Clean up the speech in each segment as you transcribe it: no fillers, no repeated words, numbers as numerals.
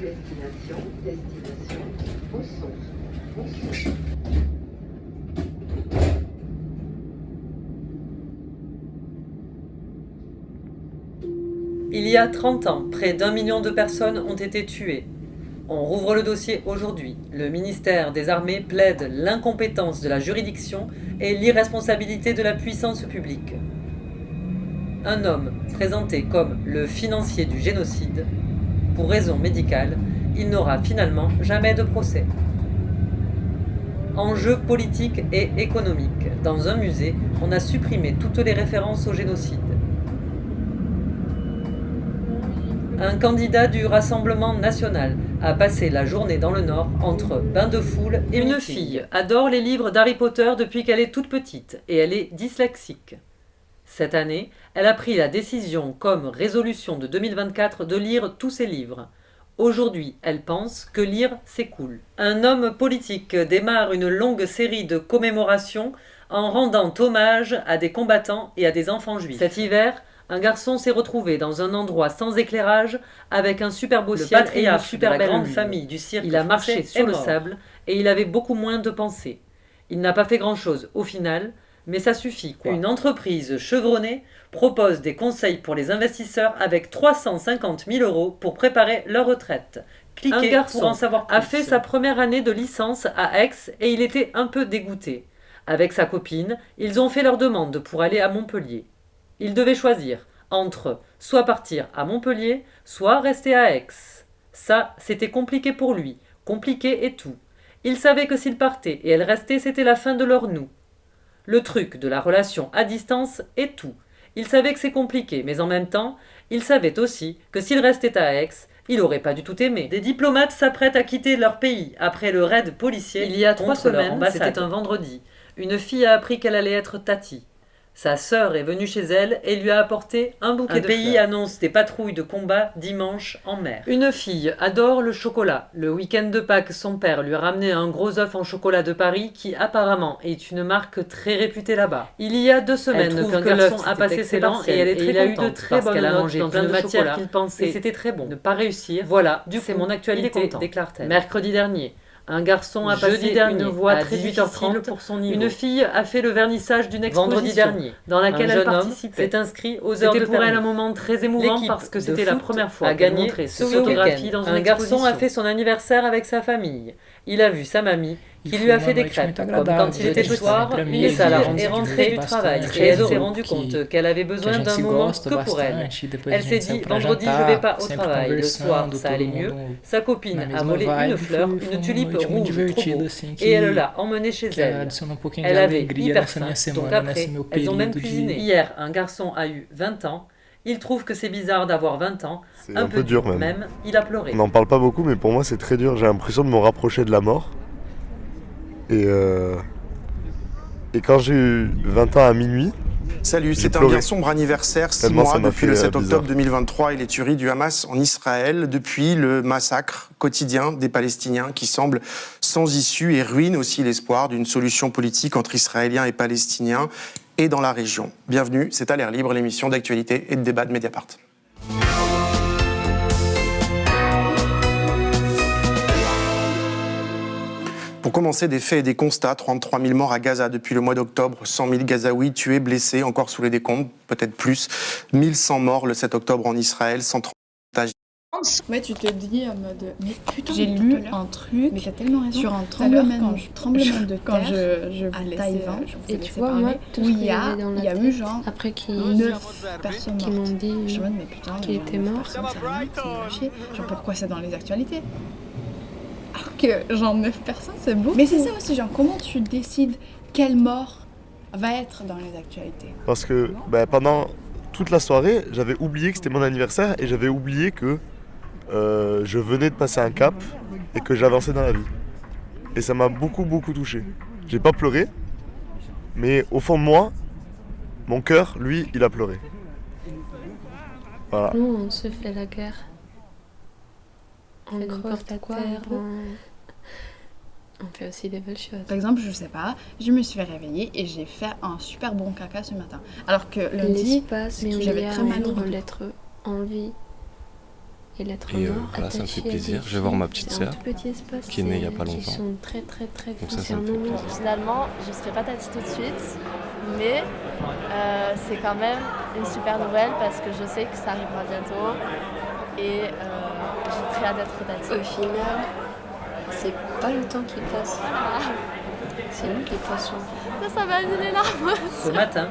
Destination, Bosson. Il y a 30 ans, près d'1 million de personnes ont été tuées. On rouvre le dossier aujourd'hui. Le ministère des Armées plaide l'incompétence de la juridiction et l'irresponsabilité de la puissance publique. Un homme présenté comme le financier du génocide, pour raison médicale, il n'aura finalement jamais de procès. Enjeux politiques et économiques. Dans un musée, on a supprimé toutes les références au génocide. Un candidat du Rassemblement national a passé la journée dans le Nord entre bain de foule et une fille adore les livres d'Harry Potter depuis qu'elle est toute petite et elle est dyslexique. Cette année, elle a pris la décision, comme résolution de 2024, de lire tous ses livres. Aujourd'hui, elle pense que lire, c'est cool. Un homme politique démarre une longue série de commémorations en rendant hommage à des combattants et à des enfants juifs. Cet hiver, un garçon s'est retrouvé dans un endroit sans éclairage avec un super beau ciel et une super grande famille du cirque. Il a marché sur le sable et il avait beaucoup moins de pensées. Il n'a pas fait grand-chose au final, mais ça suffit, quoi. Une entreprise chevronnée propose des conseils pour les investisseurs avec 350 000 € pour préparer leur retraite. Cliquez un garçon pour en savoir plus. A fait sa première année de licence à Aix et il était un peu dégoûté. Avec sa copine, ils ont fait leur demande pour aller à Montpellier. Il devait choisir entre soit partir à Montpellier, soit rester à Aix. Ça, c'était compliqué pour lui, compliqué et tout. Il savait que s'il partait et elle restait, c'était la fin de leur nous. Le truc de la relation à distance est tout. Il savait que c'est compliqué, mais en même temps, il savait aussi que s'il restait à Aix, il aurait pas du tout aimé. Des diplomates s'apprêtent à quitter leur pays après le raid policier. Il y a 3 semaines, c'était un vendredi. Une fille a appris qu'elle allait être Tati. Sa sœur est venue chez elle et lui a apporté un bouquet de fleurs. Un pays annonce des patrouilles de combat dimanche en mer. Une fille adore le chocolat. Le week-end de Pâques, son père lui a ramené un gros œuf en chocolat de Paris qui apparemment est une marque très réputée là-bas. Il y a 2 semaines qu'un garçon a passé ses dents et elle est très contente. Il a eu de très bonnes notes dans une matière qu'il pensait et c'était très bon. Ne pas réussir, voilà, c'est mon actualité, déclare-t-elle. Mercredi dernier, un garçon a passé une voix très 18h30 pour son niveau. Une fille a fait le vernissage d'une exposition vendredi dernier, dans laquelle elle participait. S'est inscrit aux heures de permis. C'était pour elle un moment très émouvant parce que c'était la première fois qu'elle montrait ses photographies dans une exposition. Un garçon a fait son anniversaire avec sa famille. Il a vu sa mamie qui lui a fait des crêpes, comme quand il était petit soir, et ça l'a est rentrée du travail. Et elle s'est rendue compte qu'elle avait besoin d'un moment que pour elle. Elle s'est dit, vendredi je vais pas au travail, le soir ça allait mieux. Sa copine a volé une fleur, une tulipe rouge trop beau, et elle l'a emmenée chez elle. Elle avait hyper faim, donc après, elles ont même cuisiné. Hier, un garçon a eu 20 ans. Il trouve que c'est bizarre d'avoir 20 ans, c'est un peu dur même. Il a pleuré. On n'en parle pas beaucoup, mais pour moi c'est très dur. J'ai l'impression de me rapprocher de la mort. Et quand j'ai eu 20 ans à minuit... Salut, c'est un bien sombre anniversaire, 6 mois depuis le 7 octobre 2023 et les tueries du Hamas en Israël, depuis le massacre quotidien des Palestiniens qui semble sans issue et ruine aussi l'espoir d'une solution politique entre Israéliens et Palestiniens et dans la région. Bienvenue, c'est à l'air libre, l'émission d'actualité et de débat de Mediapart. Pour commencer, des faits et des constats. 33 000 morts à Gaza depuis le mois d'octobre. 100 000 Gazaouis tués, blessés, encore sous les décombres, peut-être plus. 1100 morts le 7 octobre en Israël, 130 otages. Ouais, tu te dis en mode, mais putain, j'ai lu un truc mais t'as tellement raison. sur un tremblement de quand terre je à Taïwan. Et tu vois, moi, Où il y a eu genre après qui 9 personnes qui m'ont mortes. dit Je me dis, mais putain, qu'il était mort. Ça m'a chier. Genre, pourquoi c'est dans les actualités? Alors que genre 9 personnes, c'est beaucoup. Mais c'est ça aussi, genre, comment tu décides quelle mort va être dans les actualités? Parce que pendant toute la soirée, j'avais oublié que c'était mon anniversaire et j'avais oublié que je venais de passer un cap et que j'avançais dans la vie. Et ça m'a beaucoup touché. J'ai pas pleuré, mais au fond de moi, mon cœur, lui, il a pleuré. Voilà. Nous, on se fait la guerre. On creve la terre, on fait aussi des belles choses. Par exemple, je sais pas, je me suis réveillée et j'ai fait un super bon caca ce matin. Alors que lundi, l'espace, mais j'avais très mal au dos. l'être en vie Et l'être Et nord, voilà, ça me fait attaché à plaisir. des Je vais voir ma filles, petite c'est un sœur, tout petit espace, qui est née il y a pas qui longtemps. sont très très très Donc ça me fait concernants. plaisir. Finalement, je ne serai pas tati tout de suite, mais c'est quand même une super nouvelle parce que je sais que ça arrivera bientôt et j'ai très hâte d'être tati. Au final, c'est pas le temps qui passe, c'est nous qui passons. Ça m'a mis les larmes. Ce matin,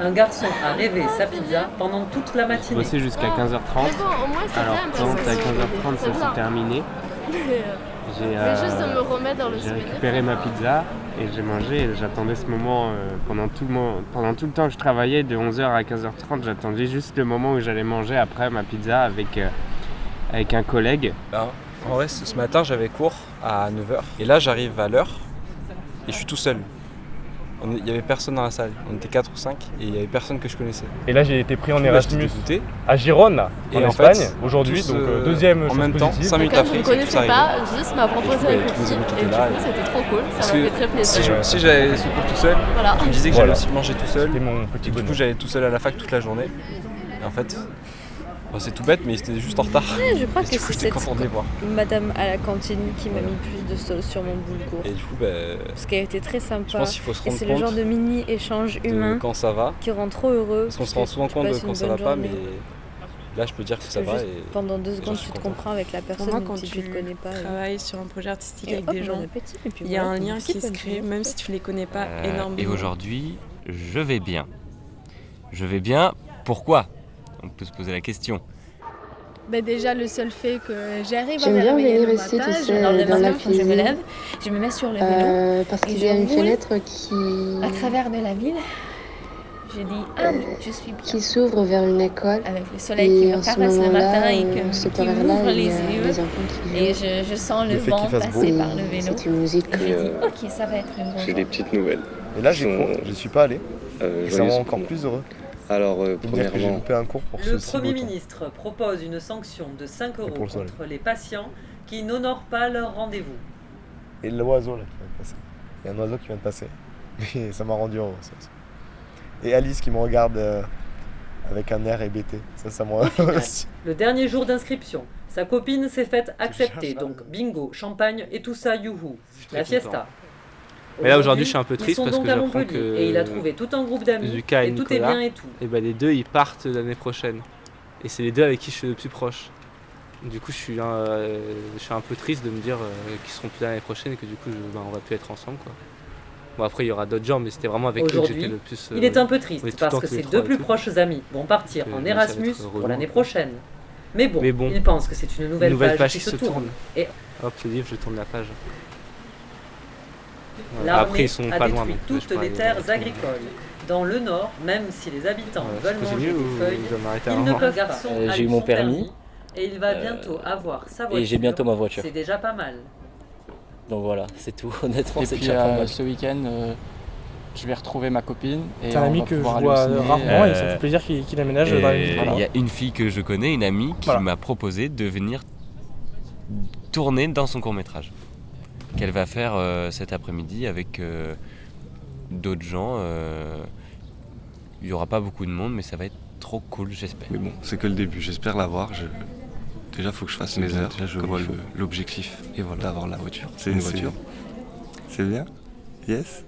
un garçon a rêvé sa pizza pendant toute la J'ai matinée. bossé jusqu'à 15h30. Mais bon, au moins c'est Alors bien parce quand que à 15h30 c'est ça bien. s'est terminé, Mais juste de me remettre dans le j'ai souvenir. récupéré ma pizza et j'ai mangé. Et j'attendais ce moment pendant tout le temps que je travaillais, de 11h à 15h30. J'attendais juste le moment où j'allais manger après ma pizza avec un collègue. En vrai, ce matin, j'avais cours à 9h. Et là, j'arrive à l'heure et je suis tout seul. Il n'y avait personne dans la salle. On était 4 ou 5 et il n'y avait personne que je connaissais. Et là, j'ai été pris en J'étais Erasmus dégoûté. à Gérone, en Et en Espagne, fait, aujourd'hui. tous, Donc, deuxième en chose même temps, positive. 5 minutes Comme je après, ne c'est tout connaissais pas, arrivé. juste m'a proposé Et un du coup, tous cookie mes amis qui et du étaient là, coup c'était trop cool, Parce ça m'a que fait très plaisir. si j'allais ce cours tout seul, Voilà. je me disais que Voilà. j'allais aussi manger tout seul. C'était mon petit Et du coup, bonheur. j'allais tout seul à la fac toute la journée. Et en fait, c'est tout bête, mais c'était juste en retard. Je crois Et que du coup, c'est j'étais cette content de les voir. madame à la cantine qui m'a mis plus de sauce sur mon bout de cours. Et du coup, Parce qu'elle était très sympa. je pense qu'il faut se Et rendre c'est le genre compte de mini-échange de humain quand ça va. qui rend trop heureux. Parce qu'on se rend souvent compte de quand ça va pas, mais là, je peux dire que ça va. Juste Et pendant 2 j'en secondes, suis tu te content. comprends avec la personne, Pour moi, même quand si tu tu te connais pas. travailles sur un projet artistique Et avec hop, des bon gens, appétit, et puis il y a voilà, un lien merci, qui se bonne crée, journée. même si tu les connais pas énormément. Et aujourd'hui, je vais bien. Je vais bien, pourquoi? On peut se poser la question. Déjà, le seul fait que j'arrive à J'aime me bien réveiller venir le ici, matin, tu sais, genre le dans la matin quand je me cuisine. lève, je me mets sur le vélo parce et qu'il y a je une roule fenêtre qui à travers de la ville. Je dis, ah oui, je suis bien. qui s'ouvre vers une école. Avec le soleil qui Et me en ce caresse le moment-là, matin et cet qui horaire-là, m'ouvre il les y a yeux. des enfants qui jouent. Et je sens le Le fait vent qu'il fasse passer beau. par le vélo. C'est une musique Et je dis, ok, ça va être une bonne J'ai journée. des petites nouvelles. Et là, j'ai cours, j'y suis pas allé. Et ça me rend joyeuse encore pour plus heureux. Alors, De me dire que j'ai premièrement, loupé un cours pour Le ce Premier beau temps. ministre propose une sanction de 5 euros pour le soleil. contre les patients qui n'honorent pas leur rendez-vous. Et l'oiseau là qui vient de passer. Il y a un oiseau qui vient de passer. Et ça m'a rendu heureux. Ça aussi. Et Alice qui me regarde avec un air hébété. Ça m'a aussi. Le dernier jour d'inscription, sa copine s'est faite accepter, donc bingo, champagne et tout ça, youhou, très la content. fiesta. Mais là aujourd'hui je suis un peu Ils triste sont parce donc que à j'apprends Montpellier que et il a trouvé tout un groupe d'amis Lucas et et tout est Nicolas, bien et tout. et les deux ils partent l'année prochaine. Et c'est les deux avec qui je suis le plus proche. Du coup je suis un peu triste de me dire qu'ils seront plus là l'année prochaine et que du coup on va plus être ensemble quoi. Bon après il y aura d'autres gens mais c'était vraiment avec eux que Aujourd'hui, j'étais le plus... il est un peu on est triste tout le parce temps que tous les ses trois deux et plus tout. proches amis vont partir Donc, en ça va Erasmus être pour relou. l'année prochaine. Mais bon, Mais bon, il pense que c'est une nouvelle page qui se tourne. Et Hop le livre je tourne la page. Ouais, l'armée après ils sont a pas loin détruit donc je toutes peux les aller terres voir tout le monde. agricoles. Dans le nord, même si les habitants Ouais, veulent je manger continue ou des feuilles, je dois m'arrêter à un ils ne moment peuvent garçon a J'ai eu eu mon son permis. et il va bientôt avoir sa voiture. Et j'ai bientôt ma voiture. C'est déjà pas mal. Donc voilà, c'est tout. Honnêtement, Et c'est puis déjà pas mal. ce week-end, je vais retrouver ma copine. C'est un ami que je vois rarement et ça me fait plaisir qu'il aménage dans la ville. Il y a une fille que je connais, une amie, qui m'a proposé de venir tourner dans son court-métrage. Qu'elle va faire cet après-midi avec d'autres gens. Il n'y aura pas beaucoup de monde, mais ça va être trop cool, j'espère. Mais bon, c'est que le début. J'espère l'avoir. Déjà, il faut que je fasse mes heures. Déjà, je vois l'objectif et voilà, d'avoir la voiture. C'est une voiture. C'est bien. Yes.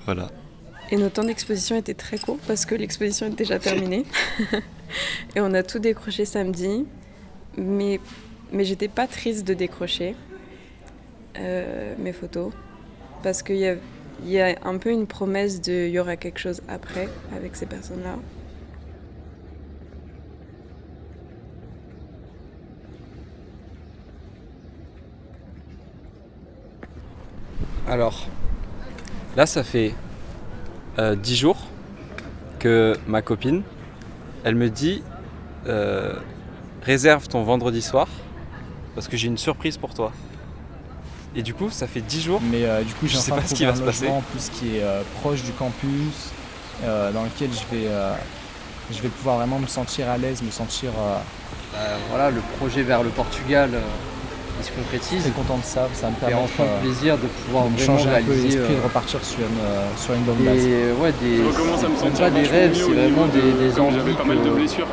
Voilà. Et nos temps d'exposition étaient très courts parce que l'exposition est déjà terminée. Et on a tout décroché samedi. Mais j'étais pas triste de décrocher mes photos. Parce qu'il y a un peu une promesse de il y aura quelque chose après avec ces personnes-là. Alors, là, ça fait 10 jours que ma copine, elle me dit réserve ton vendredi soir parce que j'ai une surprise pour toi. Et du coup, ça fait 10 jours. Mais du coup, j'ai je sais enfin pas ce trouvé qui va un se passer. logement en plus qui est proche du campus, dans lequel je vais pouvoir vraiment me sentir à l'aise, me sentir... Voilà, le projet vers le Portugal il se concrétise. Très content de ça, ça me Et permet enfin plaisir de pouvoir de vraiment changer un peu réaliser l'esprit, de repartir sur une bonne base. ouais, Je recommence à me sentir pas des vachement rêves, mieux c'est au vraiment niveau de- des comme envies j'avais pas mal de blessures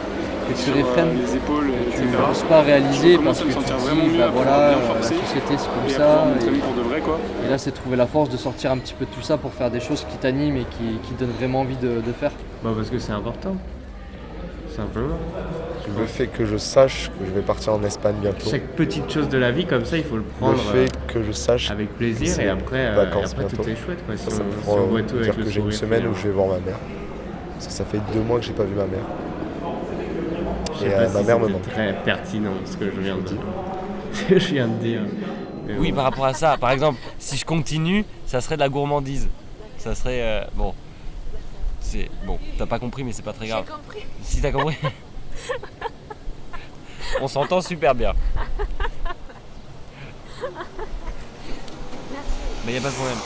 que tu sur réfrènes, les épaules, que tu etc. n'oses pas réaliser Je parce commence à que me tu sentir te vraiment dis, mieux bah après voilà, avoir bien forcé la société c'est comme et ça. après m'entraîner pour de vrai, quoi. Et là, c'est trouver la force de sortir un petit peu de tout ça pour faire des choses qui t'animent et qui te donnent vraiment envie de faire. Bah parce que c'est important, simplement. Le fait que je sache que je vais partir en Espagne bientôt. Chaque petite chose de la vie comme ça, il faut le prendre Le fait que je sache avec que plaisir c'est et après, vacances tout bientôt. est chouette, quoi. Si Ça me on fera voit tout avec dire le que j'ai une sourire, semaine où finalement. je vais voir ma mère. Parce que ça fait 2 mois que j'ai pas vu ma mère. Je sais Et pas ma si mère me c'était manque. très pertinent ce que je viens de dire. Ce que je viens de dire. Mais Oui, bon. par rapport à ça, par exemple, si je continue, ça serait de la gourmandise. Ça serait. Bon. C'est. Bon, t'as pas compris, mais c'est pas très grave. J'ai compris. Si t'as compris. On s'entend super bien. Mais y a pas de problème.